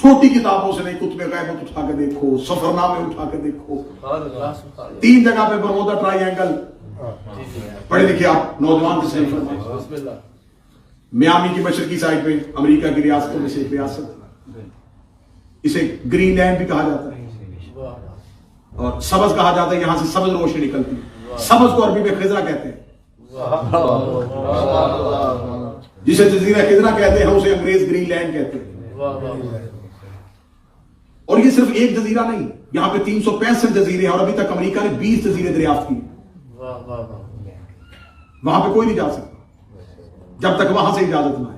چھوٹی کتابوں سے نہیں، کتب غیبت اٹھا کے دیکھو، سفرنامے اٹھا کے دیکھو، 3 جگہ پہ برمودا ٹرائی اینگل، پڑھے لکھے آپ نوجوان کے صحیح فرمائے، میامی کی مشرقی سائڈ پہ امریکہ کی ریاستوں میں سے ایک ریاست، اسے گرین لینڈ بھی کہا جاتا ہے، اور سبز کہا جاتا ہے، یہاں سے سبز روشنی نکلتی ہے، سبز کو عربی میں خضرا کہتے ہیں، جسے جزیرہ خضرا کہتے ہیں اسے انگریز گرین لینڈ کہتے ہیں۔ اور یہ صرف ایک جزیرہ نہیں، یہاں پہ 365 جزیرے ہیں، اور ابھی تک امریکہ نے 20 جزیرے دریافت کیے، وہاں پہ کوئی نہیں جا سکتا جب تک وہاں سے اجازت نہ ہے۔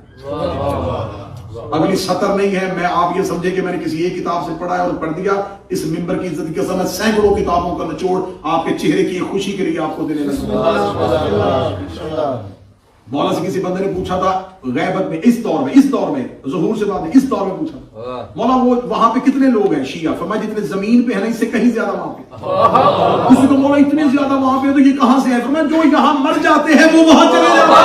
اگلی سطر نہیں ہے، میں آپ یہ سمجھے کہ میں نے کسی ایک کتاب سے پڑھا ہے اور پڑھ دیا، اس ممبر کی عزت کے ساتھ سینکڑوں کتابوں کا نچوڑ آپ کے چہرے کی خوشی کے لیے آپ کو دینے لگا۔ مولا سے کسی بندے نے پوچھا تھا غیبت میں اس دور میں ظہور سے بعد میں اس دور میں پوچھا مولا وہ وہاں پہ کتنے لوگ ہیں شیعہ؟ فرمایا جتنے زمین پہ ہیں نا اس سے کہیں زیادہ وہاں پہ۔ کسی کو مولا اتنے زیادہ وہاں پہ تو یہ کہاں سے ہے؟ فرمایا جو یہاں مر جاتے ہیں وہ وہاں چلے جاتے ہیں۔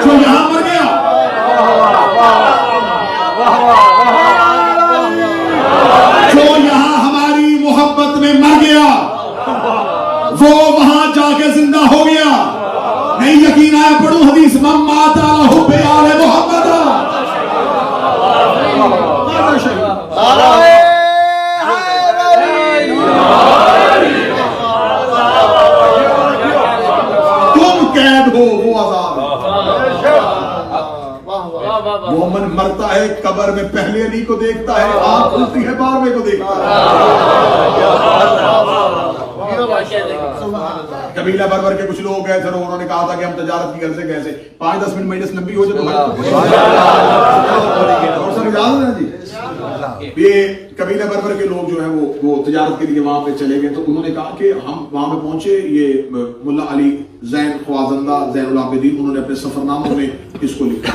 جو یہاں مر گیا محبت میں مر گیا وہ وہاں جا کے زندہ ہو گیا۔ نہیں یقین آیا پڑھوں حدیث من مات علی حب آل محمد۔ تم قید ہو وہ آزاد۔ مومن مرتا ہے قبر میں پہلے علی کو دیکھتا ہے، آنکھ کھلتی ہے 12ویں کو دیکھتا ہے۔ قبیلہ بربر کے کچھ لوگ گئے تھے، انہوں نے کہا تھا کہ ہم تجارت کی غرض سے گئے تھے، 5-10 منٹ مجلس لمبی ہو جائے تو یہ قبیلہ بربر کے لوگ جو ہیں وہ تجارت کے لیے وہاں پہ چلے گئے، تو انہوں نے کہا کہ ہم وہاں پہ پہنچے، یہ ملا علی زین خوازندہ زین العابدین انہوں نے اپنے سفر ناموں میں اس کو لکھا،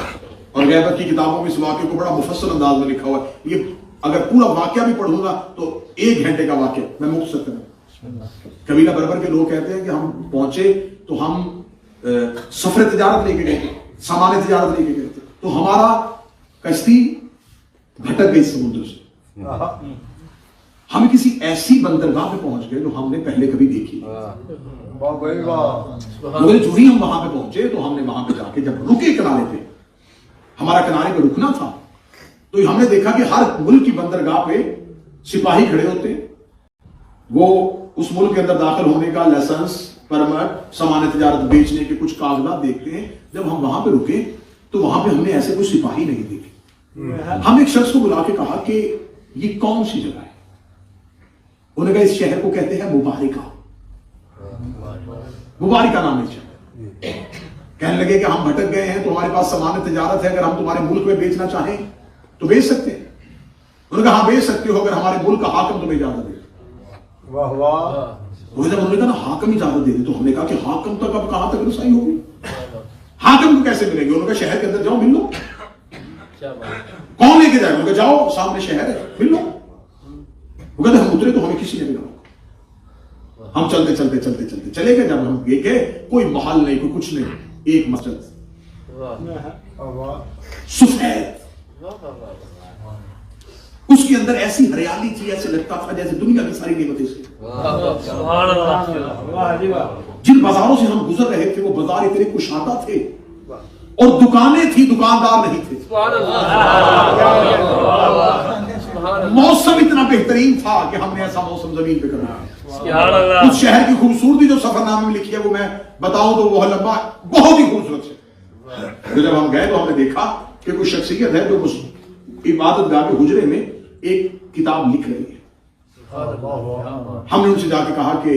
اور غیبت کی کتابوں میں اس واقعے کو بڑا مفصل انداز میں لکھا ہوا ہے۔ یہ اگر پورا واقعہ بھی پڑھوں گا تو 1 گھنٹے کا واقعہ، میں مختصر کروں۔ قبیلہ بربر کے لوگ کہتے ہیں کہ ہم پہنچے تو ہم سفر تجارت لے کے گئے تھے، سامان تجارت لے کے گئے تھے، تو ہمارا کشتی بھٹک گئی سمندر سے، ہم کسی ایسی بندرگاہ پہ پہنچ گئے جو ہم نے پہلے کبھی دیکھی، مگر جو ہی ہم وہاں پہ پہنچے تو ہم نے وہاں پہ جا کے جب رکے کنارے پہ، ہمارا کنارے پہ رکنا تھا، تو ہم نے دیکھا کہ ہر ملک کی بندرگاہ پہ سپاہی کھڑے ہوتے ہیں، وہ اس ملک کے اندر داخل ہونے کا لائسنس، پرمٹ، سامان تجارت بیچنے کے کچھ کاغذات دیکھتے ہیں۔ جب ہم وہاں پہ رکے تو وہاں پہ ہم نے ایسے کوئی سپاہی نہیں دیکھے۔ ہم ایک شخص کو بلا کے کہا کہ یہ کون سی جگہ ہے؟ انہوں نے کہا اس شہر کو کہتے ہیں مبارکہ، مبارکہ نام ہے شہر۔ کہنے لگے کہ ہم بھٹک گئے ہیں تو ہمارے پاس سامان تجارت ہے، اگر ہم تمہارے ملک میں بیچنا چاہیں تو بیچ سکتے ہیں۔ انہوں نے کہا ہاں بیچ سکتے ہو اگر ہمارے ملک کا حاکم تمہیں اجازت دے۔ واہ واہ۔ جب انہوں نے کہا نا حاکم اجازت دے دے تو ہم نے کہا کہ حاکم تک اب کہاں تک رسائی ہوگی، حاکم کو کیسے ملے گی؟ انہوں نے کہا شہر کے اندر جاؤ مل لو۔ کون لے کے جائے؟ انہوں نے کہا جاؤ سامنے شہر ہے مل لو۔ وہ کہتے ہم اترے تو ہمیں کسی نے ملا، ہم چلتے چلتے چلتے چلتے چلے گئے، جب ہم گئے کوئی محل نہیں، کوئی کچھ نہیں، ایک مسجد سفید، اس کے اندر ایسی ہریالی تھی، ایسے لگتا تھا جیسے دنیا کی ساری نعمتیں سے۔ جن بازاروں سے ہم گزر رہے تھے وہ بازار اتنے کشادہ تھے، اور دکانیں تھی، دکاندار نہیں تھے۔ موسم اتنا بہترین تھا کہ ہم نے ایسا موسم زمین پہ کرنا۔ اس شہر کی خوبصورتی جو سفر نامے میں لکھی ہے وہ میں بتاؤں تو وہ لمبا بہت ہی خوبصورت ہے۔ جب ہم گئے تو ہم نے دیکھا کہ کوئی شخصیت ہے جو عبادت گاہ کے حجرے میں ایک کتاب لکھ رہی ہے۔ ہم نے ان سے جا کے کہا کہ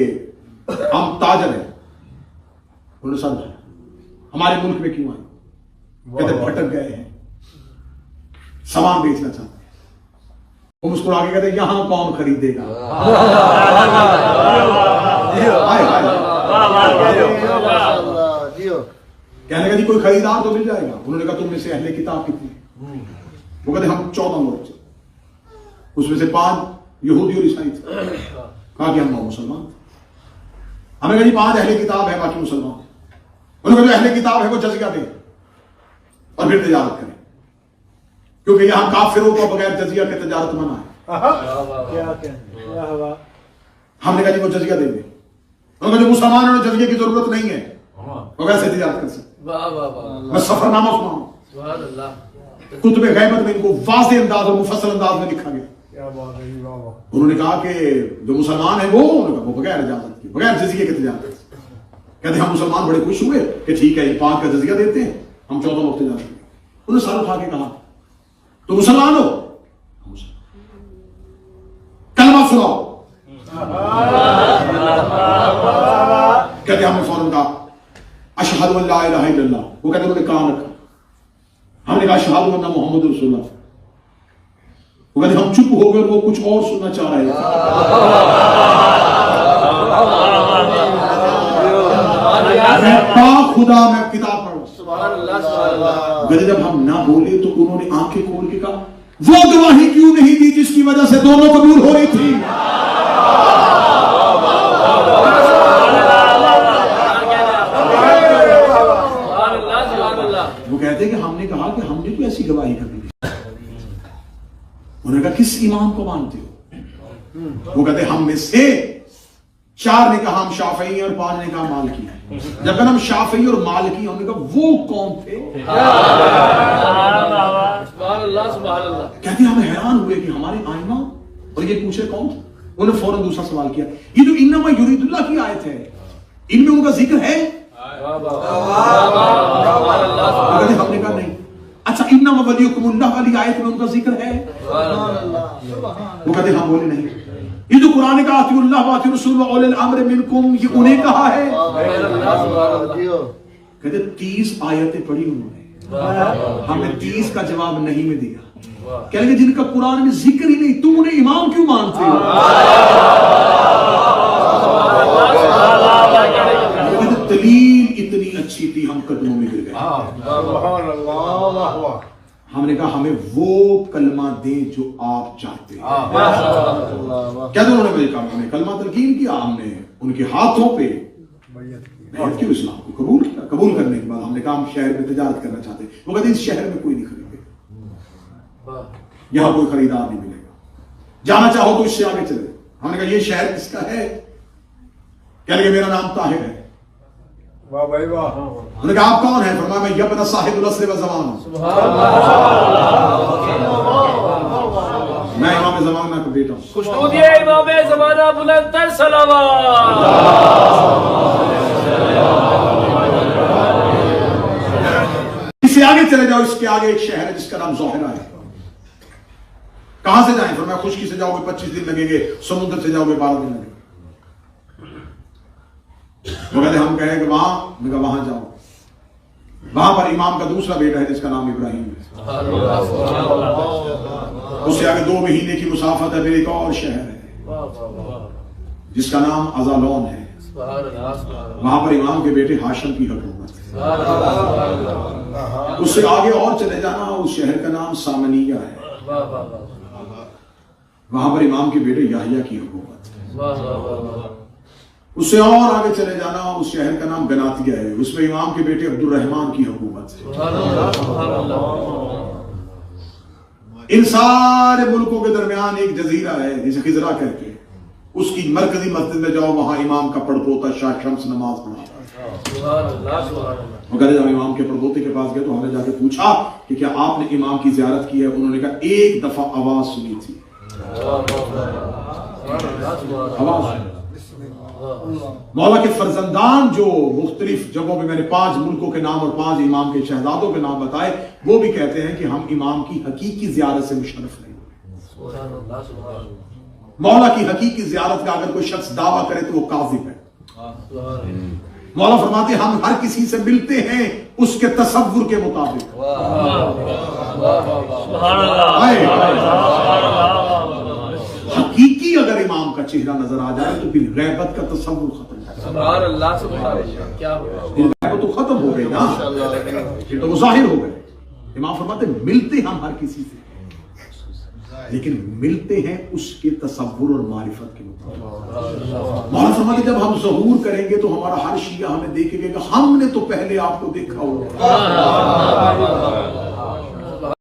ہم تاجر ہیں۔ انہوں نے سمجھا ہمارے ملک میں کیوں آئے؟ کہتے بھٹک گئے ہیں، سامان بیچنا چاہتے ہیں۔ وہ مسکرا کے کہتے ہیں یہاں کون خریدے گا؟ کہنے لگا جی کوئی خریدار تو مل جائے گا۔ انہوں نے کہا تم میں سے اہل کتاب کتنے؟ وہ کہتے ہم 14 لوگ تھے، اس میں سے 5 یہودی اور عیسائی تھے۔ کہا کہ ہم 9 مسلمان تھے۔ ہمیں کہا جی 5 اہل کتاب ہے باقی مسلمان. انہوں نے کہا جو اہل کتاب ہے وہ جزیہ دیں اور پھر تجارت کریں، کیونکہ یہاں کافروں کو بغیر جزیہ کے تجارت منع ہے. ہم نے کہا جی وہ جزیہ دیں گے. انہوں نے کہا جو مسلمان ہیں جزیے کی ضرورت نہیں ہے، وہ ویسے تجارت کر سکتے. میں سفر نامہ سناؤں، کتب غیبت میں ان کو واضح انداز اور مفصل انداز میں لکھا گیا. انہوں نے کہا کہ جو مسلمان ہیں وہ بغیر اجازت کے بغیر جزیے کے تجارت کرتے. کہتے ہیں ہم مسلمان بڑے خوش ہوئے کہ ٹھیک ہے 5 کا جزیہ دیتے ہیں، ہم 14 وقت تجارت کریں. انہوں نے سر اٹھا کے کہا تو مسلمان ہو، کلمہ سناؤ. کہتے ہم نے فوراً کہا اشہد ان لا الہ الا اللہ. وہ کہتے انہوں نے کام رکھا. ہم نے کہا اشہد ان محمد رسول اللہ. وہ کہتے ہم چپ ہو گئے اور وہ کچھ اور سننا چاہ رہے تھے. خدا میں کتاب پڑھوں. جب ہم نہ بولے تو انہوں نے آنکھیں کھول کے کہا وہ گواہی کیوں نہیں دی جس کی وجہ سے دونوں قبول ہو رہی تھی. وہ کہتے ہیں کہ ہم نے کہا کہ ہم نے تو ایسی گواہی کرنی تھی. انہوں نے کہا کس امام کو مانتے ہو؟ وہ کہتے ہم میں سے 4 نے کہا ہم شافعی ہیں اور 5 نے کہا مالکی ہیں. جب ہم شافعی اور مالکی ہم نے کہا وہ کون تھے؟ کہتے ہیں ہم حیران ہوئے کہ ہمارے آئمہ اور یہ پوچھے کون. انہوں نے فوراً دوسرا سوال کیا یہ جو انما یرید اللہ کی آیت ہے ان میں ان کا ذکر ہے؟ ہم نے کہا نہیں. اچھا انما ولیکم اللہ والی آیت میں ان کا ذکر ہے؟ وہ کہتے ہم بولے نہیں. یہ جو قرآن کا اطیعوا اللہ واطیعوا الرسول واولی الامر منکم یہ انہیں کہا ہے. کہتے 30 آیتیں پڑھی انہوں نے، ہم نے 30 کا جواب نہیں میں دیا. کہہ لگے جن کا قرآن میں ذکر ہی نہیں تم انہیں امام کیوں مانتے ہو؟ دلیل اتنی اچھی تھی ہم قدموں میں گر گئے. ہم نے کہا ہمیں وہ کلمہ دیں جو آپ چاہتے ہیں. کیا انہوں نے مجھے کہا ہمیں کلمہ تلقین کیا. ہم نے ان کے ہاتھوں پہ بیعت کی اسلام کو قبول کیا. قبول کرنے کے بعد ہم نے کہا ہم شہر میں تجارت کرنا چاہتے ہیں. وہ کہتے ہیں اس شہر میں کوئی نہیں خریدے گا، یہاں کوئی خریدار نہیں ملے گا، جانا چاہو تو اس سے آگے چلے. ہم نے کہا یہ شہر کس کا ہے؟ کہہ لگے میرا نام طاہر ہے. واہ بھائی واہ. انہوں نے کہا آپ کون ہیں؟ فرمایا میں یبن صاحب العصر والزمان ہوں، میں امام زمانہ کا بیٹا ہوں. خوشنودی امام زمانہ بلند تر صلوات. اس سے آگے چلے جاؤ، اس کے آگے ایک شہر ہے جس کا نام ظاہرہ ہے. کہاں سے جائیں؟ فرمایا خشکی سے جاؤ گے 25 دن لگیں گے، سمندر سے جاؤ گے 12 دن لگیں گے. وہ کہتے ہم کہیں کہ وہاں، میں کہا وہاں جاؤ. وہاں پر امام کا دوسرا بیٹا ہے جس کا نام ابراہیم ہے. اس سے آگے 2 مہینے کی مسافت ہے. پھر ایک اور شہر ہے جس کا نام ازالون ہے. وہاں پر امام کے بیٹے ہاشم کی حکومت ہے. اس سے آگے اور چلے جانا، اس شہر کا نام سامنیہ ہے. وہاں پر امام کے بیٹے یحییٰ کی حکومت ہے. اس سے اور آگے چلے جانا، اس شہر کا نام بناتیہ ہے. اس میں امام کے بیٹے عبد الرحمن کی حکومت ہے. ان سارے ملکوں کے درمیان ایک جزیرہ ہے جسے خزرہ کہتے ہیں. اس کی مرکزی مسجد میں جاؤ، وہاں امام کا پڑپوتا شاہ شمس نماز پڑھاتا ہے. مگر جب امام کے پڑپوتے کے پاس گئے تو ہم نے جا کے پوچھا کہ کیا آپ نے امام کی زیارت کی ہے؟ انہوں نے کہا ایک دفعہ آواز سنی تھی. آواز. مولا کے فرزندان جو مختلف جگہوں میں نے 5 ملکوں کے نام اور 5 امام کے شہزادوں کے نام بتائے، وہ بھی کہتے ہیں کہ ہم امام کی حقیقی زیارت سے مشرف نہیں. مولا کی حقیقی زیارت کا اگر کوئی شخص دعویٰ کرے تو وہ کاذب ہے. مولا فرماتے ہیں ہم ہر کسی سے ملتے ہیں اس کے تصور کے مطابق. حقیقی اگر امام کا چہرہ نظر آ جائے تو پھر غیبت کا تصور ختم غیبت تو ختم ہو گئی نا، پھر تو وہ ظاہر ہو گئے. امام فرماتے ملتے ہم ہر کسی سے لیکن ملتے ہیں اس کے تصور اور معرفت کے مطابق. مولانا فرماتے جب ہم ظہور کریں گے تو ہمارا ہر شیعہ ہمیں دیکھے گا کہ ہم نے تو پہلے آپ کو دیکھا ہوگا.